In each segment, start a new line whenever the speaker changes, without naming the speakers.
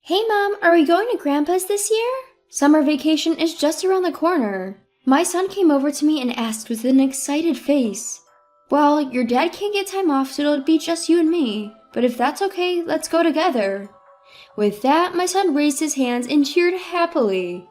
Hey Mom, are we going to Grandpa's this year? Summer vacation is just around the corner. My son came over to me and asked with an excited face. Well, your dad can't get time off, so it'll be just you and me. But if that's okay, let's go together. With that, my son raised his hands and cheered happily.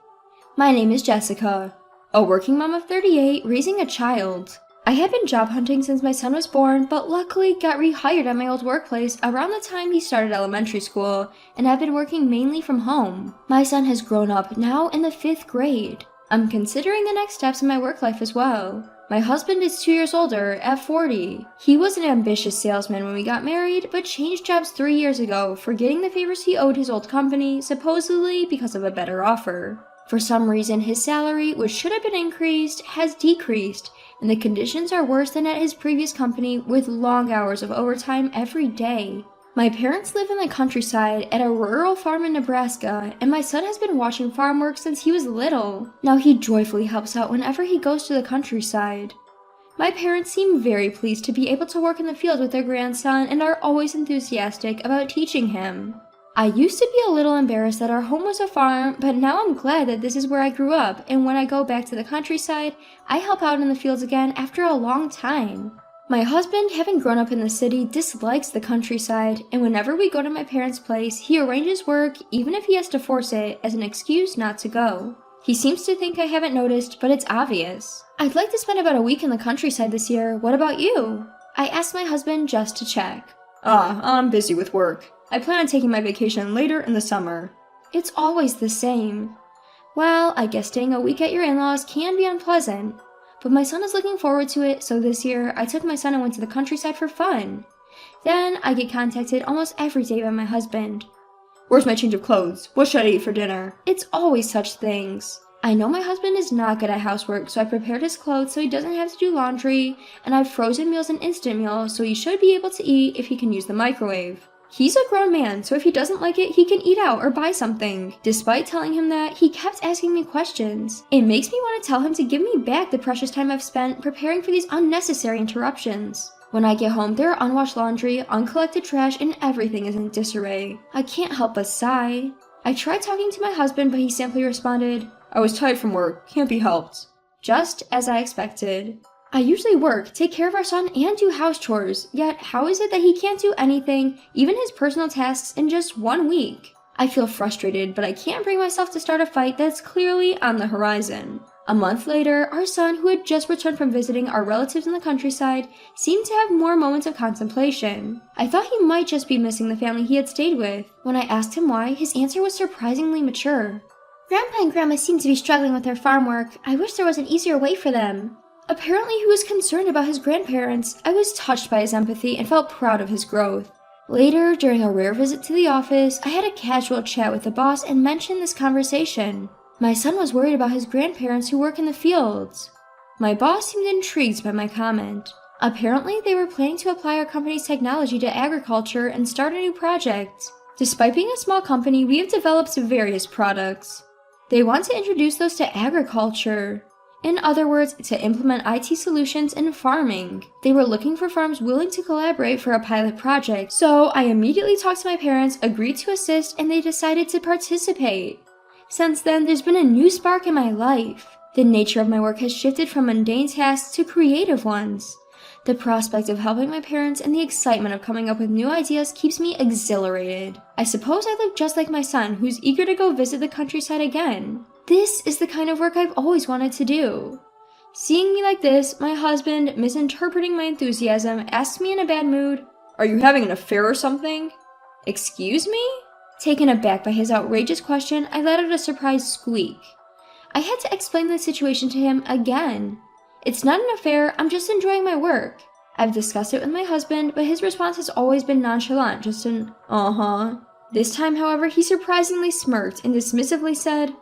My name is Jessica, a working mom of 38 raising a child. I had been job hunting since my son was born, but luckily got rehired at my old workplace around the time he started elementary school, and I've been working mainly from home. My son has grown up, now in the 5th grade. I'm considering the next steps in my work life as well. My husband is 2 years older, at 40. He was an ambitious salesman when we got married, but changed jobs 3 years ago, forgetting the favors he owed his old company, supposedly because of a better offer. For some reason, his salary, which should have been increased, has decreased, and the conditions are worse than at his previous company with long hours of overtime every day. My parents live in the countryside at a rural farm in Nebraska, and my son has been watching farm work since he was little. Now he joyfully helps out whenever he goes to the countryside. My parents seem very pleased to be able to work in the field with their grandson and are always enthusiastic about teaching him. I used to be a little embarrassed that our home was a farm, but now I'm glad that this is where I grew up, and when I go back to the countryside, I help out in the fields again after a long time. My husband, having grown up in the city, dislikes the countryside, and whenever we go to my parents' place, he arranges work, even if he has to force it, as an excuse not to go. He seems to think I haven't noticed, but it's obvious. I'd like to spend about a week in the countryside this year. What about you? I asked my husband just to check.
I'm busy with work. I plan on taking my vacation later in the summer.
It's always the same. Well, I guess staying a week at your in-laws can be unpleasant. But my son is looking forward to it, so this year I took my son and went to the countryside for fun. Then I get contacted almost every day by my husband.
Where's my change of clothes? What should I eat for dinner?
It's always such things. I know my husband is not good at housework, so I prepared his clothes so he doesn't have to do laundry, and I've frozen meals and instant meals so he should be able to eat if he can use the microwave. He's a grown man, so if he doesn't like it, he can eat out or buy something. Despite telling him that, he kept asking me questions. It makes me want to tell him to give me back the precious time I've spent preparing for these unnecessary interruptions. When I get home, there are unwashed laundry, uncollected trash, and everything is in disarray. I can't help but sigh. I tried talking to my husband, but he simply responded,
I was tired from work. Can't be helped.
Just as I expected. I usually work, take care of our son, and do house chores, yet how is it that he can't do anything, even his personal tasks, in just 1 week? I feel frustrated, but I can't bring myself to start a fight that's clearly on the horizon. A month later, our son, who had just returned from visiting our relatives in the countryside, seemed to have more moments of contemplation. I thought he might just be missing the family he had stayed with. When I asked him why, his answer was surprisingly mature. Grandpa and Grandma seem to be struggling with their farm work. I wish there was an easier way for them. Apparently he was concerned about his grandparents. I was touched by his empathy and felt proud of his growth. Later, during a rare visit to the office, I had a casual chat with the boss and mentioned this conversation. My son was worried about his grandparents who work in the fields. My boss seemed intrigued by my comment. Apparently, they were planning to apply our company's technology to agriculture and start a new project. Despite being a small company, we have developed various products. They want to introduce those to agriculture. In other words, to implement IT solutions in farming. They were looking for farms willing to collaborate for a pilot project, so I immediately talked to my parents, agreed to assist, and they decided to participate. Since then, there's been a new spark in my life. The nature of my work has shifted from mundane tasks to creative ones. The prospect of helping my parents and the excitement of coming up with new ideas keeps me exhilarated. I suppose I look just like my son, who's eager to go visit the countryside again. This is the kind of work I've always wanted to do. Seeing me like this, my husband, misinterpreting my enthusiasm, asks me in a bad mood,
Are you having an affair or something?
Excuse me? Taken aback by his outrageous question, I let out a surprised squeak. I had to explain the situation to him again. It's not an affair, I'm just enjoying my work. I've discussed it with my husband, but his response has always been nonchalant, just an, This time, however, he surprisingly smirked and dismissively said,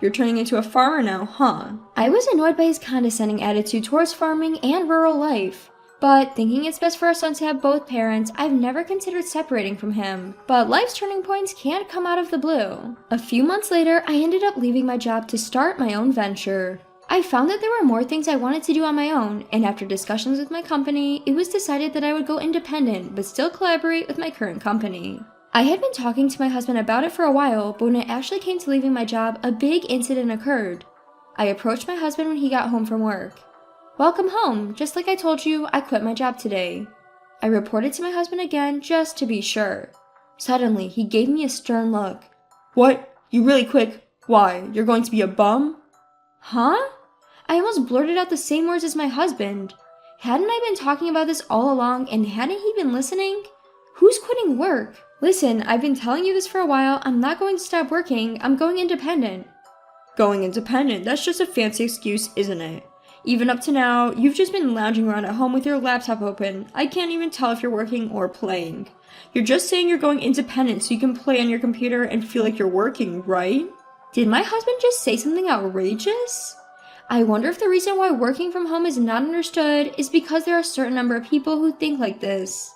You're turning into a farmer now, huh?
I was annoyed by his condescending attitude towards farming and rural life. But thinking it's best for our son to have both parents, I've never considered separating from him. But life's turning points can't come out of the blue. A few months later, I ended up leaving my job to start my own venture. I found that there were more things I wanted to do on my own, and after discussions with my company, it was decided that I would go independent but still collaborate with my current company. I had been talking to my husband about it for a while, but when it actually came to leaving my job, a big incident occurred. I approached my husband when he got home from work. "Welcome home. Just like I told you, I quit my job today." I reported to my husband again just to be sure. Suddenly, he gave me a stern look.
"What? You really quit? Why, you're going to be a bum?"
Huh? I almost blurted out the same words as my husband. Hadn't I been talking about this all along, and hadn't he been listening? Who's quitting work? Listen, I've been telling you this for a while. I'm not going to stop working. I'm going independent.
Going independent, that's just a fancy excuse, isn't it? Even up to now, you've just been lounging around at home with your laptop open. I can't even tell if you're working or playing. You're just saying you're going independent so you can play on your computer and feel like you're working, right?
Did my husband just say something outrageous? I wonder if the reason why working from home is not understood is because there are a certain number of people who think like this.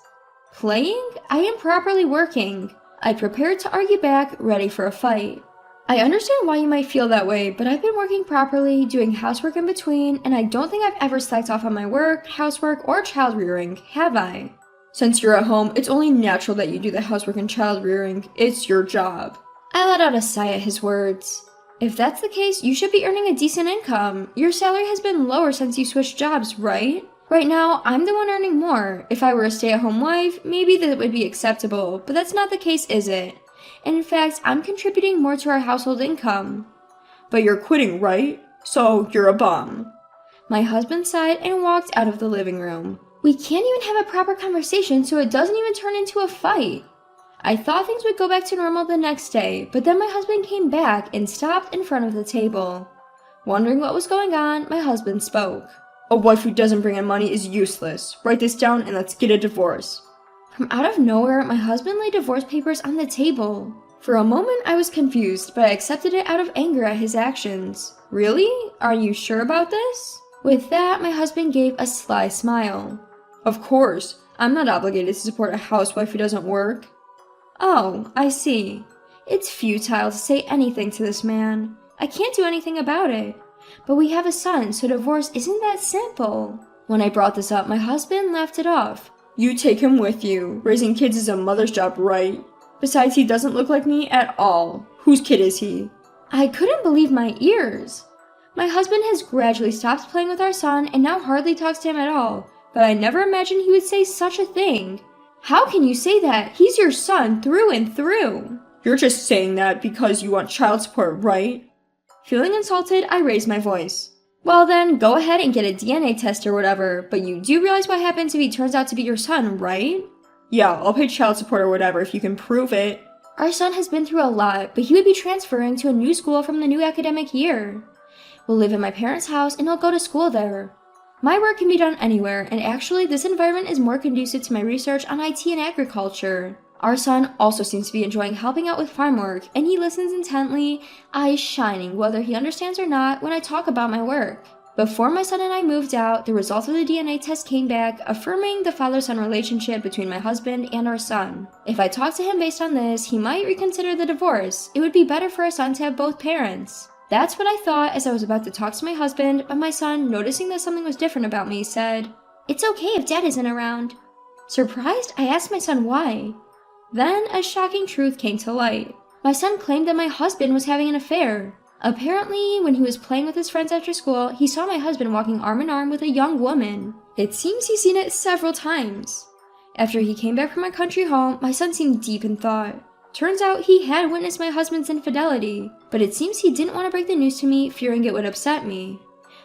Playing? I am properly working. I prepared to argue back, ready for a fight. I understand why you might feel that way, but I've been working properly, doing housework in between, and I don't think I've ever slacked off on my work, housework, or child rearing, have I?
Since you're at home, it's only natural that you do the housework and child rearing. It's your job.
I let out a sigh at his words. If that's the case, you should be earning a decent income. Your salary has been lower since you switched jobs, right? Right now, I'm the one earning more. If I were a stay-at-home wife, maybe that would be acceptable, but that's not the case, is it? And in fact, I'm contributing more to our household income.
But you're quitting, right? So you're a bum.
My husband sighed and walked out of the living room. We can't even have a proper conversation, so it doesn't even turn into a fight. I thought things would go back to normal the next day, but then my husband came back and stopped in front of the table. Wondering what was going on, my husband spoke.
"A wife who doesn't bring in money is useless. Write this down and let's get a divorce."
From out of nowhere, my husband laid divorce papers on the table. For a moment, I was confused, but I accepted it out of anger at his actions. Really? Are you sure about this? With that, my husband gave a sly smile.
"Of course. I'm not obligated to support a housewife who doesn't work."
Oh, I see. It's futile to say anything to this man. I can't do anything about it. But we have a son, so divorce isn't that simple. When I brought this up, my husband laughed it off.
"You take him with you. Raising kids is a mother's job, right? Besides, he doesn't look like me at all. Whose kid is he?"
I couldn't believe my ears. My husband has gradually stopped playing with our son and now hardly talks to him at all, but I never imagined he would say such a thing. How can you say that? He's your son through and through.
"You're just saying that because you want child support, right?"
Feeling insulted, I raised my voice. Well then, go ahead and get a DNA test or whatever, but you do realize what happens if he turns out to be your son, right?
"Yeah, I'll pay child support or whatever if you can prove it."
Our son has been through a lot, but he would be transferring to a new school from the new academic year. We'll live in my parents' house and he'll go to school there. My work can be done anywhere, and actually this environment is more conducive to my research on IT and agriculture. Our son also seems to be enjoying helping out with farm work, and he listens intently, eyes shining whether he understands or not when I talk about my work. Before my son and I moved out, the results of the DNA test came back, affirming the father-son relationship between my husband and our son. If I talk to him based on this, he might reconsider the divorce. It would be better for our son to have both parents. That's what I thought as I was about to talk to my husband, but my son, noticing that something was different about me, said, "It's okay if Dad isn't around." Surprised, I asked my son why. Then, a shocking truth came to light. My son claimed that my husband was having an affair. Apparently, when he was playing with his friends after school, he saw my husband walking arm in arm with a young woman. It seems he's seen it several times. After he came back from our country home, my son seemed deep in thought. Turns out he had witnessed my husband's infidelity, but it seems he didn't want to break the news to me, fearing it would upset me.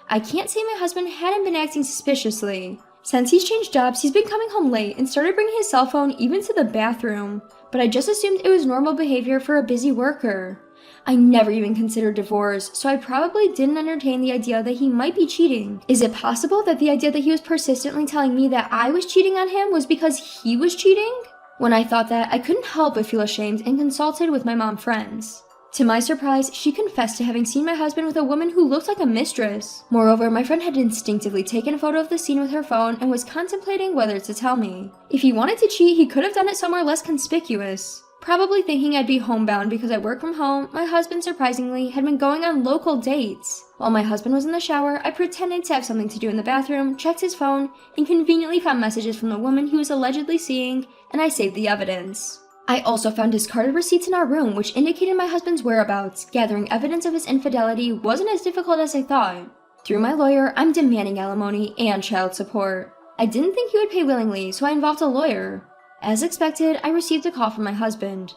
I can't say my husband hadn't been acting suspiciously. Since he's changed jobs, he's been coming home late and started bringing his cell phone even to the bathroom, but I just assumed it was normal behavior for a busy worker. I never even considered divorce, so I probably didn't entertain the idea that he might be cheating. Is it possible that the idea that he was persistently telling me that I was cheating on him was because he was cheating? When I thought that, I couldn't help but feel ashamed and consulted with my mom friends. To my surprise, she confessed to having seen my husband with a woman who looked like a mistress. Moreover, my friend had instinctively taken a photo of the scene with her phone and was contemplating whether to tell me. If he wanted to cheat, he could have done it somewhere less conspicuous. Probably thinking I'd be homebound because I work from home, my husband surprisingly had been going on local dates. While my husband was in the shower, I pretended to have something to do in the bathroom, checked his phone, and conveniently found messages from the woman he was allegedly seeing, and I saved the evidence. I also found discarded receipts in our room which indicated my husband's whereabouts. Gathering evidence of his infidelity wasn't as difficult as I thought. Through my lawyer, I'm demanding alimony and child support. I didn't think he would pay willingly, so I involved a lawyer. As expected, I received a call from my husband.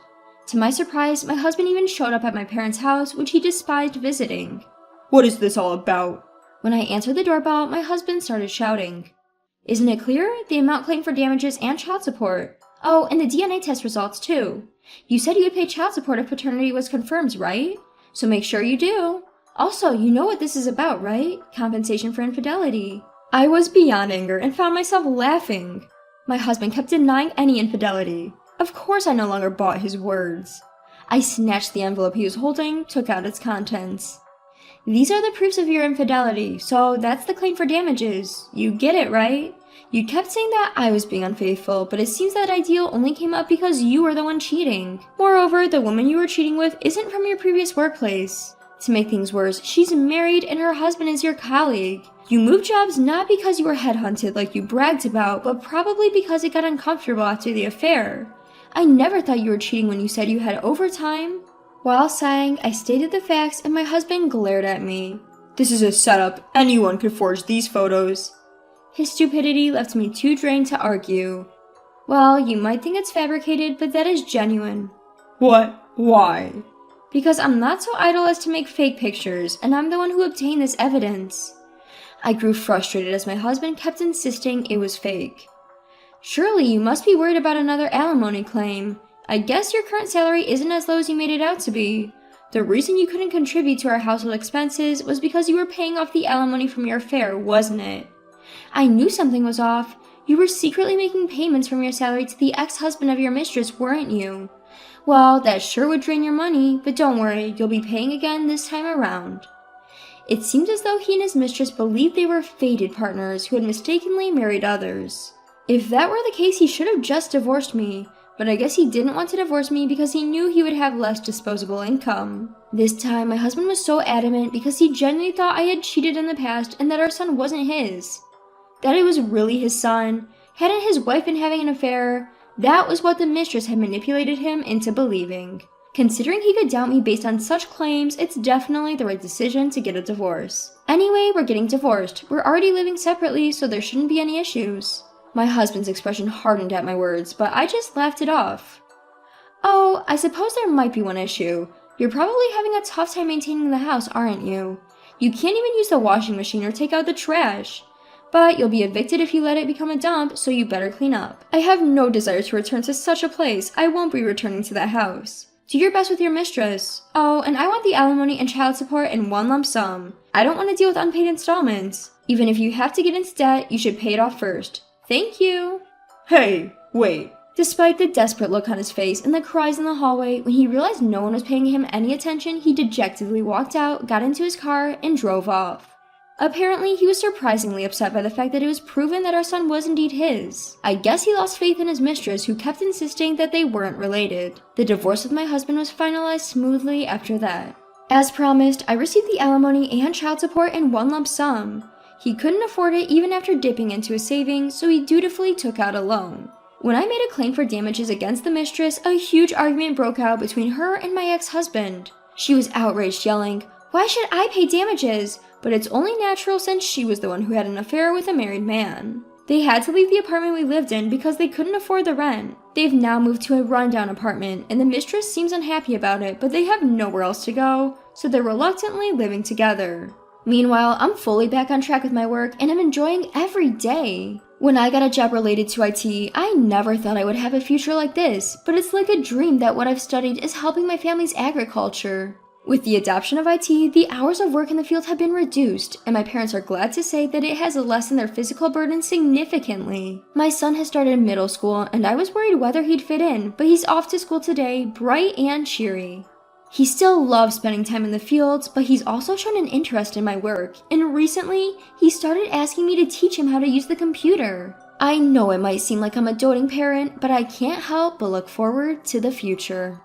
To my surprise, my husband even showed up at my parents' house, which he despised visiting.
What is this all about?
When I answered the doorbell, my husband started shouting. Isn't it clear? The amount claimed for damages and child support. Oh, and the DNA test results too. You said you would pay child support if paternity was confirmed, right? So make sure you do. Also, you know what this is about, right? Compensation for infidelity. I was beyond anger and found myself laughing. My husband kept denying any infidelity. Of course I no longer bought his words. I snatched the envelope he was holding, took out its contents. These are the proofs of your infidelity, so that's the claim for damages. You get it, right? You kept saying that I was being unfaithful, but it seems that ideal only came up because you were the one cheating. Moreover, the woman you were cheating with isn't from your previous workplace. To make things worse, she's married and her husband is your colleague. You moved jobs not because you were headhunted like you bragged about, but probably because it got uncomfortable after the affair. I never thought you were cheating when you said you had overtime. While sighing, I stated the facts and my husband glared at me.
This is a setup. Anyone could forge these photos.
His stupidity left me too drained to argue. Well, you might think it's fabricated, but that is genuine.
What? Why?
Because I'm not so idle as to make fake pictures, and I'm the one who obtained this evidence. I grew frustrated as my husband kept insisting it was fake. Surely you must be worried about another alimony claim. I guess your current salary isn't as low as you made it out to be. The reason you couldn't contribute to our household expenses was because you were paying off the alimony from your affair, wasn't it? I knew something was off. You were secretly making payments from your salary to the ex-husband of your mistress, weren't you? Well, that sure would drain your money, but don't worry, you'll be paying again this time around. It seemed as though he and his mistress believed they were fated partners who had mistakenly married others. If that were the case, he should have just divorced me, but I guess he didn't want to divorce me because he knew he would have less disposable income. This time, my husband was so adamant because he genuinely thought I had cheated in the past and that our son wasn't his. That it was really his son. Hadn't his wife been having an affair? That was what the mistress had manipulated him into believing. Considering he could doubt me based on such claims, it's definitely the right decision to get a divorce. Anyway, we're getting divorced. We're already living separately, so there shouldn't be any issues. My husband's expression hardened at my words, but I just laughed it off. Oh, I suppose there might be one issue. You're probably having a tough time maintaining the house, aren't you? You can't even use the washing machine or take out the trash. But you'll be evicted if you let it become a dump, so you better clean up. I have no desire to return to such a place. I won't be returning to that house. Do your best with your mistress. Oh, and I want the alimony and child support in one lump sum. I don't want to deal with unpaid installments. Even if you have to get into debt, you should pay it off first. Thank you.
Hey, wait.
Despite the desperate look on his face and the cries in the hallway, when he realized no one was paying him any attention, he dejectedly walked out, got into his car, and drove off. Apparently, he was surprisingly upset by the fact that it was proven that our son was indeed his. I guess he lost faith in his mistress, who kept insisting that they weren't related. The divorce with my husband was finalized smoothly after that. As promised, I received the alimony and child support in one lump sum. He couldn't afford it even after dipping into his savings, so he dutifully took out a loan. When I made a claim for damages against the mistress, a huge argument broke out between her and my ex-husband. She was outraged, yelling, "Why should I pay damages?" But it's only natural since she was the one who had an affair with a married man. They had to leave the apartment we lived in because they couldn't afford the rent. They've now moved to a rundown apartment, and the mistress seems unhappy about it, but they have nowhere else to go, so they're reluctantly living together. Meanwhile, I'm fully back on track with my work, and I'm enjoying every day. When I got a job related to IT, I never thought I would have a future like this, but it's like a dream that what I've studied is helping my family's agriculture. With the adoption of IT, the hours of work in the field have been reduced, and my parents are glad to say that it has lessened their physical burden significantly. My son has started middle school, and I was worried whether he'd fit in, but he's off to school today, bright and cheery. He still loves spending time in the fields, but he's also shown an interest in my work, and recently, he started asking me to teach him how to use the computer. I know it might seem like I'm a doting parent, but I can't help but look forward to the future.